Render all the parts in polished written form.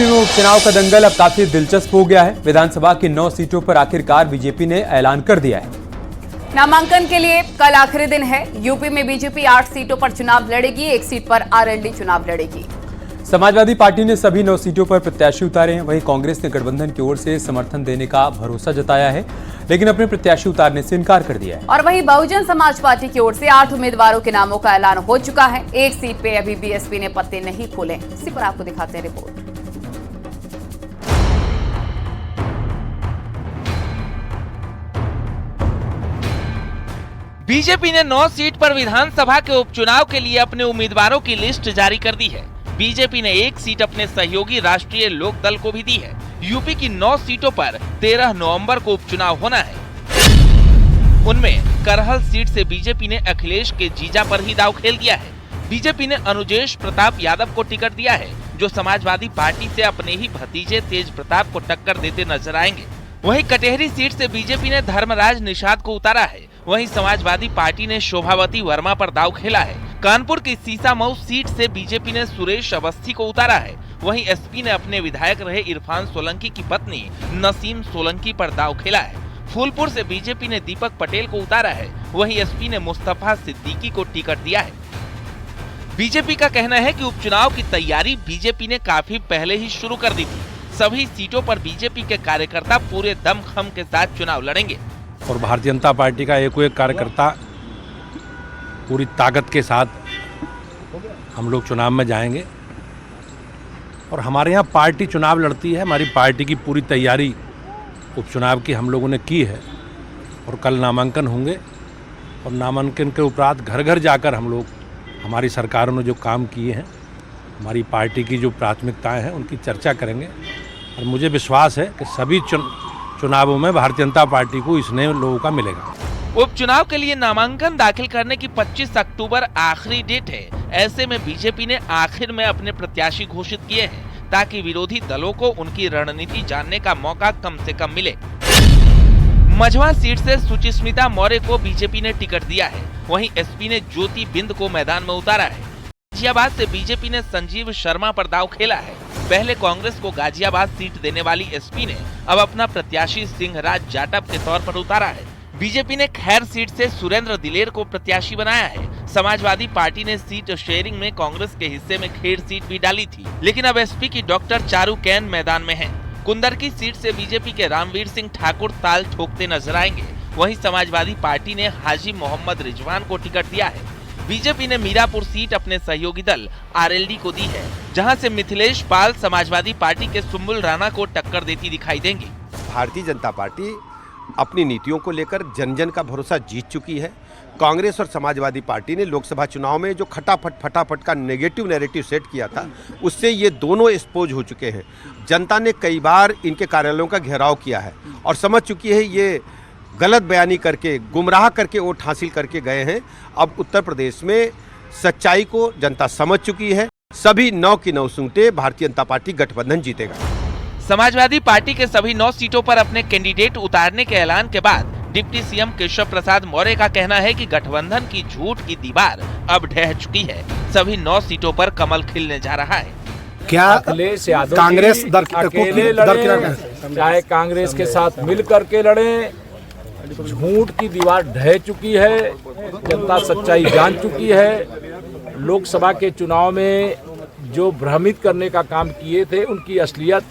UP में उपचुनाव का दंगल अब काफी दिलचस्प हो गया है। विधानसभा की 9 सीटों पर आखिरकार बीजेपी ने ऐलान कर दिया है। नामांकन के लिए कल आखिरी दिन है। यूपी में बीजेपी 8 सीटों पर चुनाव लड़ेगी, 1 सीट पर आरएलडी चुनाव लड़ेगी। समाजवादी पार्टी ने सभी 9 सीटों पर प्रत्याशी उतारे हैं। वहीं कांग्रेस ने गठबंधन की ओर से समर्थन देने का भरोसा जताया है, लेकिन अपने प्रत्याशी उतारने से इनकार कर दिया है। और वहीं बहुजन समाज पार्टी की ओर से 8 उम्मीदवारों के नामों का ऐलान हो चुका है। 1 सीट पे अभी बीएसपी ने पत्ते नहीं खोले। इसी पर आपको दिखाते हैं रिपोर्ट। बीजेपी ने 9 सीट पर विधानसभा के उपचुनाव के लिए अपने उम्मीदवारों की लिस्ट जारी कर दी है। बीजेपी ने 1 सीट अपने सहयोगी राष्ट्रीय लोक दल को भी दी है। यूपी की 9 सीटों पर 13 नवंबर को उपचुनाव होना है। उनमें करहल सीट से बीजेपी ने अखिलेश के जीजा पर ही दांव खेल दिया है। बीजेपी ने अनुजेश प्रताप यादव को टिकट दिया है, जो समाजवादी पार्टी से अपने ही भतीजे तेज प्रताप को टक्कर देते नजर आएंगे। वहीं कटेहरी सीट से बीजेपी ने धर्मराज निषाद को उतारा है। वहीं समाजवादी पार्टी ने शोभावती वर्मा पर दांव खेला है। कानपुर की सीसामऊ सीट से बीजेपी ने सुरेश अवस्थी को उतारा है। वहीं एसपी ने अपने विधायक रहे इरफान सोलंकी की पत्नी नसीम सोलंकी पर दांव खेला है। फूलपुर से बीजेपी ने दीपक पटेल को उतारा है। वहीं एसपी ने मुस्तफा सिद्दीकी को टिकट दिया है। बीजेपी का कहना है कि उपचुनाव की तैयारी बीजेपी ने काफी पहले ही शुरू कर दी थी। सभी सीटों पर बीजेपी के कार्यकर्ता पूरे दमखम के साथ चुनाव लड़ेंगे और भारतीय जनता पार्टी का एक कार्यकर्ता पूरी ताकत के साथ हम लोग चुनाव में जाएंगे। और हमारे यहाँ पार्टी चुनाव लड़ती है। हमारी पार्टी की पूरी तैयारी उपचुनाव की हम लोगों ने की है और कल नामांकन होंगे और नामांकन के उपरांत घर घर जाकर हम लोग हमारी सरकारों ने जो काम किए हैं, हमारी पार्टी की जो प्राथमिकताएं हैं, उनकी चर्चा करेंगे। और मुझे विश्वास है कि सभी चुनावों में भारतीय जनता पार्टी को इसने लोगों का मिलेगा। उपचुनाव के लिए नामांकन दाखिल करने की 25 अक्टूबर आखिरी डेट है। ऐसे में बीजेपी ने आखिर में अपने प्रत्याशी घोषित किए हैं, ताकि विरोधी दलों को उनकी रणनीति जानने का मौका कम से कम मिले। मझवा सीट से सुचिस्मिता मौर्य को बीजेपी ने टिकट दिया है। वहीं एसपी ने ज्योति बिंद को मैदान में उतारा है। गाजियाबाद से बीजेपी ने संजीव शर्मा पर दांव खेला है। पहले कांग्रेस को गाजियाबाद सीट देने वाली एसपी ने अब अपना प्रत्याशी सिंहराज जाटव के तौर पर उतारा है। बीजेपी ने खैर सीट से सुरेंद्र दिलेर को प्रत्याशी बनाया है। समाजवादी पार्टी ने सीट शेयरिंग में कांग्रेस के हिस्से में खेर सीट भी डाली थी, लेकिन अब एसपी की डॉक्टर चारू कैन मैदान में है। कुंदर की सीट से बीजेपी के रामवीर सिंह ठाकुर ताल ठोकते नजर आएंगे। वहीं समाजवादी पार्टी ने हाजी मोहम्मद रिजवान को टिकट दिया है। बीजेपी ने मीरापुर सीट अपने सहयोगी दल आरएलडी को दी है, जहां से मिथिलेश पाल समाजवादी पार्टी के सुम्बुल राणा को टक्कर देती दिखाई देंगी। भारतीय जनता पार्टी अपनी नीतियों को लेकर जन जन का भरोसा जीत चुकी है। कांग्रेस और समाजवादी पार्टी ने लोकसभा चुनाव में जो फटाफट का नेगेटिव नैरेटिव सेट किया था, उससे ये दोनों एक्सपोज हो चुके हैं। जनता ने कई बार इनके कार्यालयों का घेराव किया है और समझ चुकी है ये गलत बयानी करके, गुमराह करके वोट हासिल करके गए हैं। अब उत्तर प्रदेश में सच्चाई को जनता समझ चुकी है। सभी 9 की 9 सीटें भारतीय जनता पार्टी गठबंधन जीतेगा। समाजवादी पार्टी के सभी 9 सीटों पर अपने कैंडिडेट उतारने के ऐलान के बाद डिप्टी सीएम केशव प्रसाद मौर्य का कहना है कि गठबंधन की झूठ की दीवार अब ढह चुकी है। सभी 9 सीटों पर कमल खिलने जा रहा है। क्या अखिलेश यादव कांग्रेस अकेले लड़े, चाहे कांग्रेस के साथ मिल करके लड़े, झूठ की दीवार ढह चुकी है। जनता सच्चाई जान चुकी है। लोकसभा के चुनाव में जो भ्रमित करने का काम किए थे, उनकी असलियत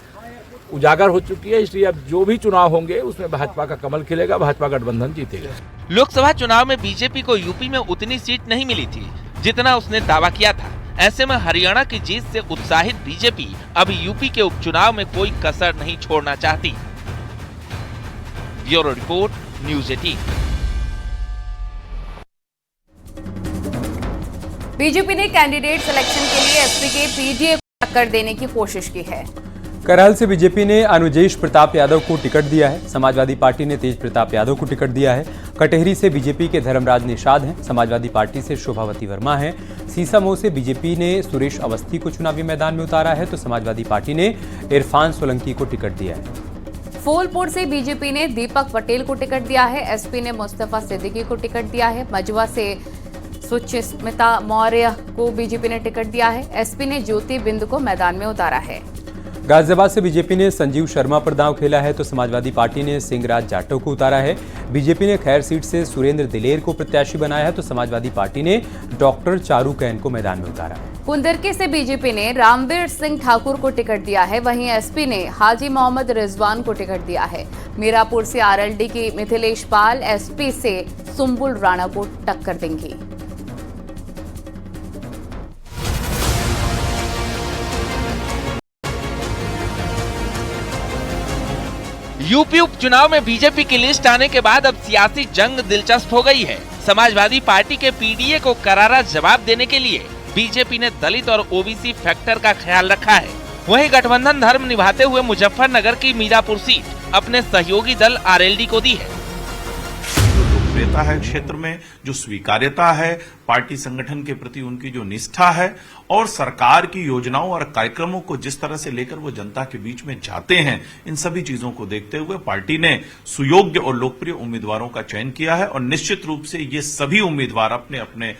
उजागर हो चुकी है। इसलिए अब जो भी चुनाव होंगे उसमें भाजपा का कमल खिलेगा, भाजपा गठबंधन जीतेगा। लोकसभा चुनाव में बीजेपी को यूपी में उतनी सीट नहीं मिली थी जितना उसने दावा किया था। ऐसे में हरियाणा की जीत से उत्साहित बीजेपी अब यूपी के उपचुनाव में कोई कसर नहीं छोड़ना चाहती। Bureau report, news 18। बीजेपी ने कैंडिडेट सिलेक्शन के लिए एसपी के पीडीए को टक्कर देने की कोशिश की है। करहल से बीजेपी ने अनुजेश प्रताप यादव को टिकट दिया है। समाजवादी पार्टी ने तेज प्रताप यादव को टिकट दिया है। कटेहरी से बीजेपी के धर्मराज निषाद हैं। समाजवादी पार्टी से शोभावती वर्मा हैं। सीसामऊ से बीजेपी ने सुरेश अवस्थी को चुनावी मैदान में उतारा है, तो समाजवादी पार्टी ने इरफान सोलंकी को टिकट दिया है। फूलपुर से बीजेपी ने दीपक पटेल को टिकट दिया है। एसपी ने मुस्तफा सिद्दीकी को टिकट दिया है। मझवा से सुचिस्मिता मौर्य को बीजेपी ने टिकट दिया है। एसपी ने ज्योति बिंद को मैदान में उतारा है। गाजियाबाद से बीजेपी ने संजीव शर्मा पर दांव खेला है तो समाजवादी पार्टी ने सिंहराज जाटव को उतारा है। बीजेपी ने खैर सीट से सुरेंद्र दिलेर को प्रत्याशी बनाया है तो समाजवादी पार्टी ने डॉक्टर चारू कैन को मैदान में उतारा है। कुंदरकी से बीजेपी ने रामवीर सिंह ठाकुर को टिकट दिया है, वहीं एसपी ने हाजी मोहम्मद रिजवान को टिकट दिया है। मीरापुर से आरएलडी की मिथिलेश पाल एसपी से सुम्बुल राणा को टक्कर देंगी। यूपी उपचुनाव में बीजेपी की लिस्ट आने के बाद अब सियासी जंग दिलचस्प हो गई है। समाजवादी पार्टी के पीडीए को करारा जवाब देने के लिए बीजेपी ने दलित और ओबीसी फैक्टर का ख्याल रखा है। वहीं गठबंधन धर्म निभाते हुए मुजफ्फरनगर की मीरापुर सीट अपने सहयोगी दल आरएलडी को दी है। लोकप्रियता है क्षेत्र में, जो स्वीकार्यता है, पार्टी संगठन के प्रति उनकी जो निष्ठा है और सरकार की योजनाओं और कार्यक्रमों को जिस तरह से लेकर वो जनता के बीच में जाते हैं, इन सभी चीजों को देखते हुए पार्टी ने सुयोग्य और लोकप्रिय उम्मीदवारों का चयन किया है और निश्चित रूप से ये सभी उम्मीदवार अपने अपने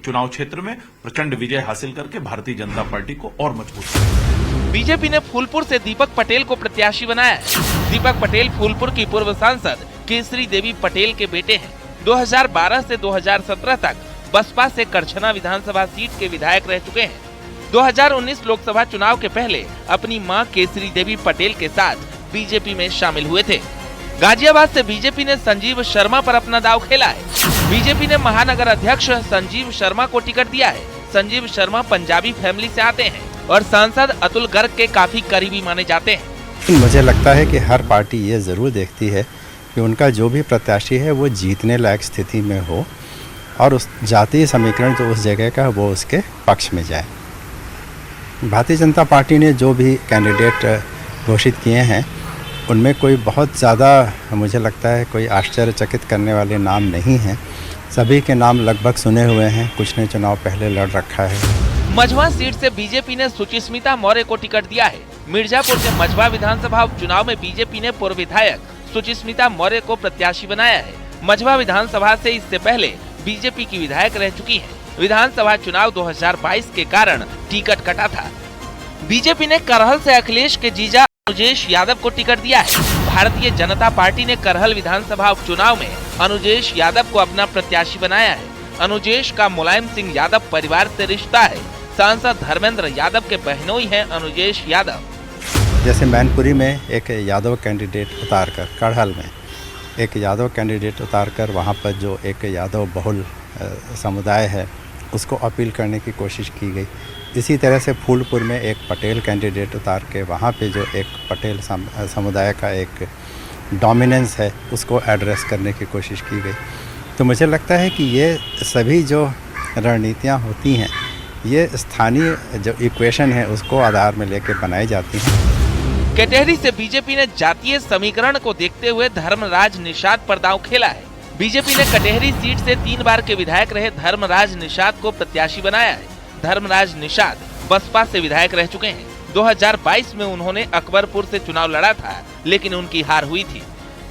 चुनाव क्षेत्र में प्रचंड विजय हासिल करके भारतीय जनता पार्टी को और मजबूत करेंगे। बीजेपी ने फूलपुर से दीपक पटेल को प्रत्याशी बनाया है। दीपक पटेल फूलपुर की पूर्व सांसद केसरी देवी पटेल के बेटे हैं। 2012 से 2017 तक बसपा से करछना विधानसभा सीट के विधायक रह चुके हैं। 2019 लोकसभा चुनाव के पहले अपनी मां केसरी देवी पटेल के साथ बीजेपी में शामिल हुए थे। गाजियाबाद से बीजेपी ने संजीव शर्मा पर अपना दांव खेला है। बीजेपी ने महानगर अध्यक्ष संजीव शर्मा को टिकट दिया है। संजीव शर्मा पंजाबी फैमिली से आते हैं और सांसद अतुल गर्ग के काफी करीबी माने जाते हैं। मुझे लगता है कि हर पार्टी ये जरूर देखती है कि उनका जो भी प्रत्याशी है वो जीतने लायक स्थिति में हो और उस जातीय समीकरण जो उस जगह का वो उसके पक्ष में जाए। भारतीय जनता पार्टी ने जो भी कैंडिडेट घोषित किए हैं उनमें कोई बहुत ज़्यादा मुझे लगता है कोई आश्चर्यचकित करने वाले नाम नहीं हैं। सभी के नाम लगभग सुने हुए हैं, कुछ ने चुनाव पहले लड़ रखा है। मझवा सीट से बीजेपी ने सुचिस्मिता मौर्य को टिकट दिया है। मिर्जापुर के मझवा विधानसभा उपचुनाव में बीजेपी ने पूर्व विधायक सुचिस्मिता मौर्य को प्रत्याशी बनाया है। मझवा विधानसभा से इससे पहले बीजेपी की विधायक रह चुकी हैं। विधानसभा चुनाव 2022 के कारण टिकट कटा था। बीजेपी ने करहल से अखिलेश के जीजा अनुजेश यादव को टिकट दिया है। भारतीय जनता पार्टी ने करहल विधानसभा उपचुनाव में अनुजेश यादव को अपना प्रत्याशी बनाया है। अनुजेश का मुलायम सिंह यादव परिवार से रिश्ता है। सांसद धर्मेंद्र यादव के बहनोई हैं अनुजेश यादव। जैसे मैनपुरी में एक यादव कैंडिडेट उतारकर, करहल में एक यादव कैंडिडेट उतारकर वहाँ पर जो एक यादव बहुल समुदाय है उसको अपील करने की कोशिश की गई। इसी तरह से फूलपुर में एक पटेल कैंडिडेट उतार के वहाँ पे जो एक पटेल समुदाय का एक डोमिनेंस है उसको एड्रेस करने की कोशिश की गई। तो मुझे लगता है कि ये सभी जो रणनीतियाँ होती हैं ये स्थानीय जो इक्वेशन है उसको आधार में लेकर बनाई जाती हैं। कटेहरी से बीजेपी ने जातीय समीकरण को देखते हुए धर्मराज निषाद पर दांव खेला है। बीजेपी ने कटेहरी सीट से 3 बार के विधायक रहे धर्मराज निषाद को प्रत्याशी बनाया है। धर्मराज निषाद बसपा से विधायक रह चुके हैं। 2022 में उन्होंने अकबरपुर से चुनाव लड़ा था लेकिन उनकी हार हुई थी।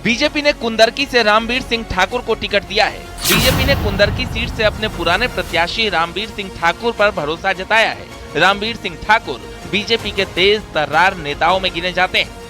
बीजेपी ने कुंदरकी से रामवीर सिंह ठाकुर को टिकट दिया है। बीजेपी ने कुंदरकी सीट से अपने पुराने प्रत्याशी रामवीर सिंह ठाकुर पर भरोसा जताया है। रामवीर सिंह ठाकुर बीजेपी के तेज तर्रार नेताओं में गिने जाते हैं।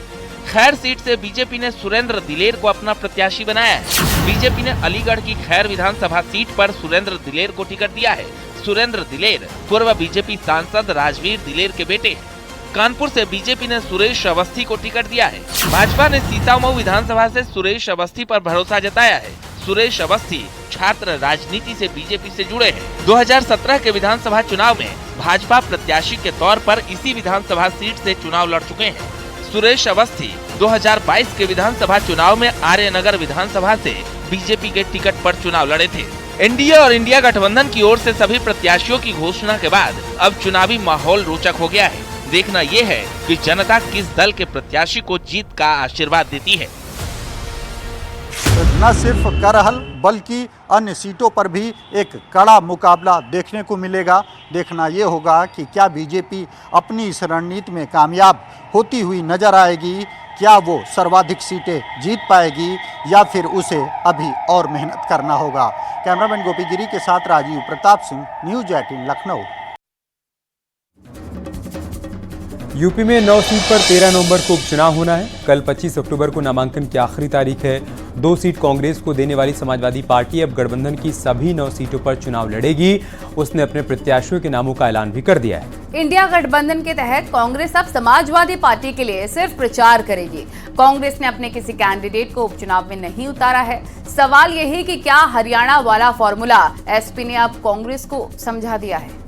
खैर सीट से बीजेपी ने सुरेंद्र दिलेर को अपना प्रत्याशी बनाया है। बीजेपी ने अलीगढ़ की खैर विधानसभा सीट पर सुरेंद्र दिलेर को टिकट दिया है। सुरेंद्र दिलेर पूर्व बीजेपी सांसद राजवीर दिलेर के बेटे हैं। कानपुर से बीजेपी ने सुरेश अवस्थी को टिकट दिया है। भाजपा ने सीतामऊ विधानसभा से सुरेश अवस्थी पर भरोसा जताया है। सुरेश अवस्थी छात्र राजनीति से बीजेपी से जुड़े हैं। 2017 के विधानसभा चुनाव में भाजपा प्रत्याशी के तौर पर इसी विधानसभा सीट से चुनाव लड़ चुके हैं। सुरेश अवस्थी 2022 के विधानसभा चुनाव में आर्यनगर विधानसभा से बीजेपी के टिकट पर चुनाव लड़े थे। एनडीए और इंडिया गठबंधन की ओर से सभी प्रत्याशियों की घोषणा के बाद अब चुनावी माहौल रोचक हो गया है। देखना ये है कि जनता किस दल के प्रत्याशी को जीत का आशीर्वाद देती है। न सिर्फ करहल बल्कि अन्य सीटों पर भी एक कड़ा मुकाबला देखने को मिलेगा। देखना ये होगा कि क्या बीजेपी अपनी इस रणनीति में कामयाब होती हुई नजर आएगी, क्या वो सर्वाधिक सीटें जीत पाएगी या फिर उसे अभी और मेहनत करना होगा। कैमरामैन गोपी गिरी के साथ राजीव प्रताप सिंह, न्यूज़ 18 लखनऊ। यूपी में 9 सीट पर 13 नवंबर को उपचुनाव होना है। कल 25 अक्टूबर को नामांकन की आखिरी तारीख है। 2 सीट कांग्रेस को देने वाली समाजवादी पार्टी अब गठबंधन की सभी 9 सीटों पर चुनाव लड़ेगी। उसने अपने प्रत्याशियों के नामों का ऐलान भी कर दिया है। इंडिया गठबंधन के तहत कांग्रेस अब समाजवादी पार्टी के लिए सिर्फ प्रचार करेगी। कांग्रेस ने अपने किसी कैंडिडेट को उपचुनाव में नहीं उतारा है। सवाल यही कि क्या हरियाणा वाला फॉर्मूला एसपी ने अब कांग्रेस को समझा दिया है।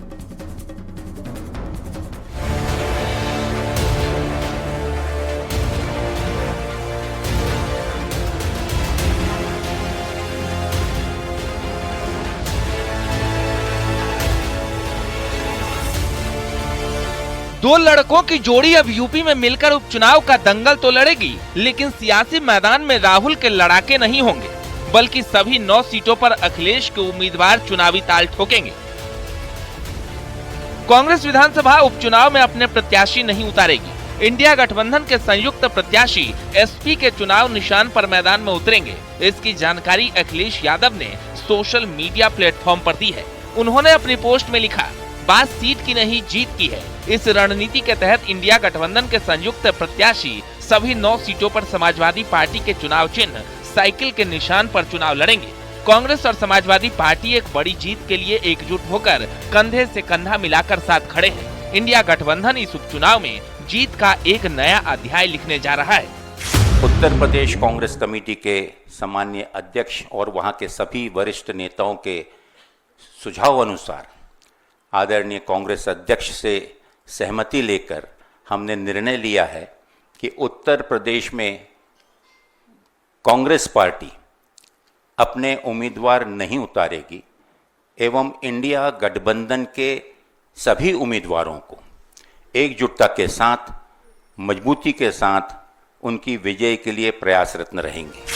दो लड़कों की जोड़ी अब यूपी में मिलकर उपचुनाव का दंगल तो लड़ेगी, लेकिन सियासी मैदान में राहुल के लड़ाके नहीं होंगे, बल्कि सभी 9 सीटों पर अखिलेश के उम्मीदवार चुनावी ताल ठोकेंगे। कांग्रेस विधानसभा उपचुनाव में अपने प्रत्याशी नहीं उतारेगी। इंडिया गठबंधन के संयुक्त प्रत्याशी एसपी के चुनाव निशान पर मैदान में उतरेंगे। इसकी जानकारी अखिलेश यादव ने सोशल मीडिया प्लेटफॉर्म पर दी है। उन्होंने अपनी पोस्ट में लिखा, बात सीट की नहीं जीत की है। इस रणनीति के तहत इंडिया गठबंधन के संयुक्त प्रत्याशी सभी 9 सीटों पर समाजवादी पार्टी के चुनाव चिन्ह साइकिल के निशान पर चुनाव लड़ेंगे। कांग्रेस और समाजवादी पार्टी एक बड़ी जीत के लिए एकजुट होकर कंधे से कंधा मिलाकर साथ खड़े हैं। इंडिया गठबंधन इस उपचुनाव में जीत का एक नया अध्याय लिखने जा रहा है। उत्तर प्रदेश कांग्रेस कमेटी के सम्माननीय अध्यक्ष और वहां के सभी वरिष्ठ नेताओं के सुझाव अनुसार आदरणीय कांग्रेस अध्यक्ष से सहमति लेकर हमने निर्णय लिया है कि उत्तर प्रदेश में कांग्रेस पार्टी अपने उम्मीदवार नहीं उतारेगी एवं इंडिया गठबंधन के सभी उम्मीदवारों को एकजुटता के साथ, मजबूती के साथ उनकी विजय के लिए प्रयासरत रहेंगे।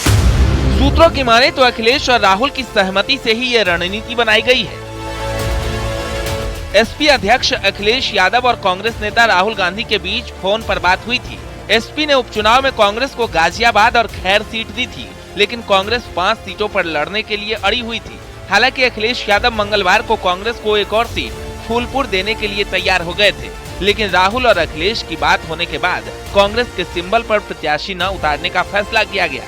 सूत्रों की माने तो अखिलेश और राहुल की सहमति से ही ये रणनीति बनाई गई है। एसपी अध्यक्ष अखिलेश यादव और कांग्रेस नेता राहुल गांधी के बीच फोन पर बात हुई थी। एसपी ने उपचुनाव में कांग्रेस को गाजियाबाद और खैर सीट दी थी, लेकिन कांग्रेस 5 सीटों पर लड़ने के लिए अड़ी हुई थी। हालांकि अखिलेश यादव मंगलवार को कांग्रेस को एक और सीट फूलपुर देने के लिए तैयार हो गए थे, लेकिन राहुल और अखिलेश की बात होने के बाद कांग्रेस के सिंबल पर प्रत्याशी न उतारने का फैसला किया गया।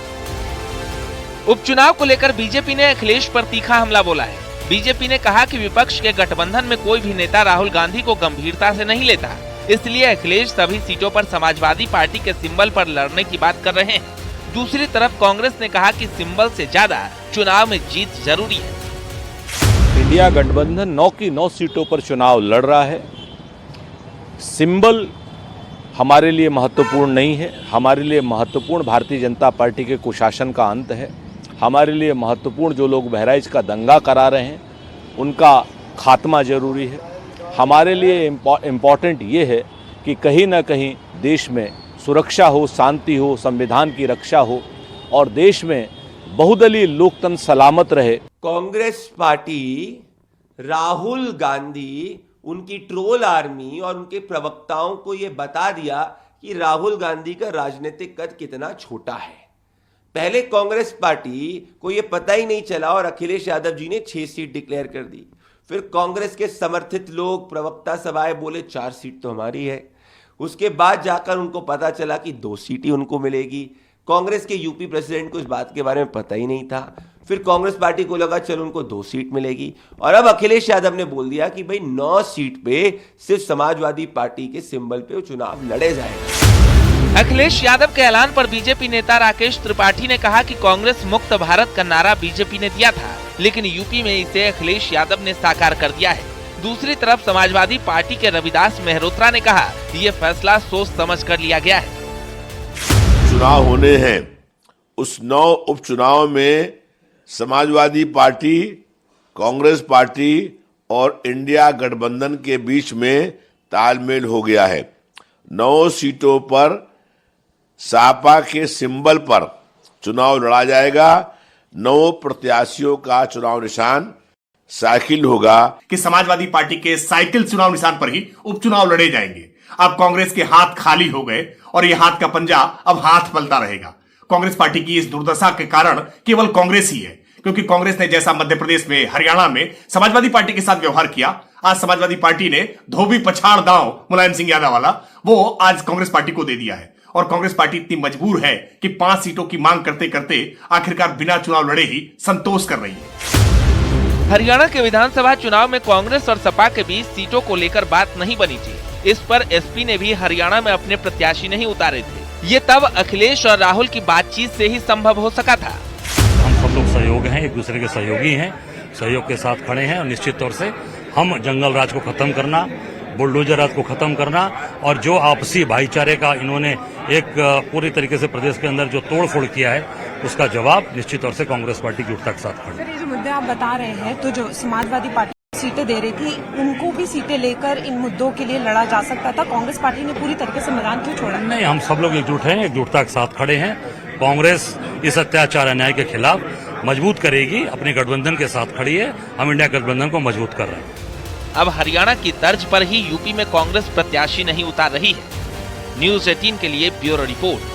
उपचुनाव को लेकर बीजेपी ने अखिलेश पर तीखा हमला बोला है। बीजेपी ने कहा कि विपक्ष के गठबंधन में कोई भी नेता राहुल गांधी को गंभीरता से नहीं लेता, इसलिए अखिलेश सभी सीटों पर समाजवादी पार्टी के सिंबल पर लड़ने की बात कर रहे हैं। दूसरी तरफ कांग्रेस ने कहा कि सिंबल से ज्यादा चुनाव में जीत जरूरी है। इंडिया गठबंधन 9 की 9 सीटों पर चुनाव लड़ रहा है। सिंबल हमारे लिए महत्वपूर्ण नहीं है। हमारे लिए महत्वपूर्ण भारतीय जनता पार्टी के कुशासन का अंत है। हमारे लिए महत्वपूर्ण जो लोग बहराइच का दंगा करा रहे हैं उनका खात्मा जरूरी है। हमारे लिए इम्पॉर्टेंट ये है कि कहीं ना कहीं देश में सुरक्षा हो, शांति हो, संविधान की रक्षा हो और देश में बहुदलीय लोकतंत्र सलामत रहे। कांग्रेस पार्टी राहुल गांधी, उनकी ट्रोल आर्मी और उनके प्रवक्ताओं को ये बता दिया कि राहुल गांधी का राजनीतिक कद कितना छोटा है। पहले कांग्रेस पार्टी को यह पता ही नहीं चला और अखिलेश यादव जी ने 6 सीट डिक्लेयर कर दी। फिर कांग्रेस के समर्थित लोग, प्रवक्ता सभाएं बोले 4 सीट तो हमारी है। उसके बाद जाकर उनको पता चला कि 2 सीट ही उनको मिलेगी। कांग्रेस के यूपी प्रेसिडेंट को इस बात के बारे में पता ही नहीं था। फिर कांग्रेस पार्टी को लगा चलो उनको 2 सीट मिलेगी और अब अखिलेश यादव ने बोल दिया कि भाई 9 सीट पे सिर्फ समाजवादी पार्टी के सिंबल पे चुनाव लड़े जाएंगे। अखिलेश यादव के ऐलान पर बीजेपी नेता राकेश त्रिपाठी ने कहा कि कांग्रेस मुक्त भारत का नारा बीजेपी ने दिया था, लेकिन यूपी में इसे अखिलेश यादव ने साकार कर दिया है। दूसरी तरफ समाजवादी पार्टी के रविदास मेहरोत्रा ने कहा ये फैसला सोच समझ कर लिया गया है। चुनाव होने हैं, उस 9 उपचुनाव में समाजवादी पार्टी, कांग्रेस पार्टी और इंडिया गठबंधन के बीच में तालमेल हो गया है। 9 सीटों पर सापा के सिंबल पर चुनाव लड़ा जाएगा। 9 प्रत्याशियों का चुनाव निशान साइकिल होगा कि समाजवादी पार्टी के साइकिल चुनाव निशान पर ही उपचुनाव लड़े जाएंगे। अब कांग्रेस के हाथ खाली हो गए और ये हाथ का पंजा अब हाथ पलता रहेगा। कांग्रेस पार्टी की इस दुर्दशा के कारण केवल कांग्रेस ही है, क्योंकि कांग्रेस ने जैसा मध्य प्रदेश में, हरियाणा में समाजवादी पार्टी के साथ व्यवहार किया, आज समाजवादी पार्टी ने धोबी पछाड़ दांव मुलायम सिंह यादव वाला वो आज कांग्रेस पार्टी को दे दिया है और कांग्रेस पार्टी इतनी मजबूर है कि 5 सीटों की मांग करते करते आखिरकार बिना चुनाव लड़े ही संतोष कर रही है। हरियाणा के विधानसभा चुनाव में कांग्रेस और सपा के बीच सीटों को लेकर बात नहीं बनी थी। इस पर एसपी ने भी हरियाणा में अपने प्रत्याशी नहीं उतारे थे। ये तब अखिलेश और राहुल की बातचीत से ही संभव हो सका था। हम सब लोग सहयोग हैं, एक दूसरे के सहयोगी हैं, सहयोग के साथ खड़े हैं और निश्चित तौर से हम जंगल राज को खत्म करना, बुलडोजर राज को खत्म करना और जो आपसी भाईचारे का इन्होंने एक पूरी तरीके से प्रदेश के अंदर जो तोड़फोड़ किया है उसका जवाब निश्चित तौर से कांग्रेस पार्टी की एकता के साथ खड़ी। सर, ये जो मुद्दे आप बता रहे हैं तो जो समाजवादी पार्टी सीटें दे रही थी उनको भी सीटें लेकर इन मुद्दों के लिए लड़ा जा सकता था। कांग्रेस पार्टी ने पूरी तरीके से मैदान क्यों छोड़ा? नहीं, हम सब लोग एकजुट हैं, एकजुटता के साथ खड़े हैं। कांग्रेस इस अत्याचार अन्याय के खिलाफ मजबूत करेगी, अपने गठबंधन के साथ खड़ी है। हम इंडिया गठबंधन को मजबूत कर रहे हैं। अब हरियाणा की तर्ज पर ही यूपी में कांग्रेस प्रत्याशी नहीं उतार रही है। न्यूज़ 18 के लिए ब्यूरो रिपोर्ट।